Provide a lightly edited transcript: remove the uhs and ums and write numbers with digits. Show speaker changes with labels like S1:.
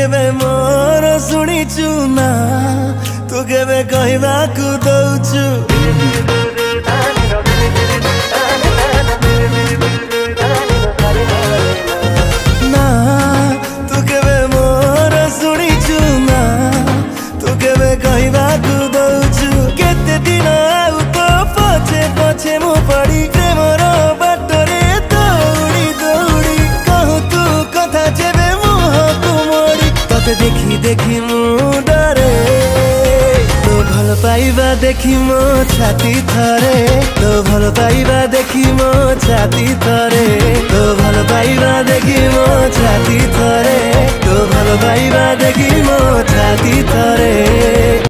S1: केबे मोर शुणीचु ना तू केबे कहवाकू दउचु ना तू केबे मोर शुणीचु ना तू केबे कहवाकू दउचु केते दिन आउ तो पछे पछे मु पड़ी प्रेमर बाटरे दौड़ी दौड़ी कहू तू कथा जेबे मुहकू मोड़ी तते देखी देखी मु डरे तो भल पाइबा देखी मो छाती थरे तो भल पाइबा देखी मो छाती थरे तो भल पाइबा देखी मो छाती थरे तो भल पाइबा देखी मो छाती थरे।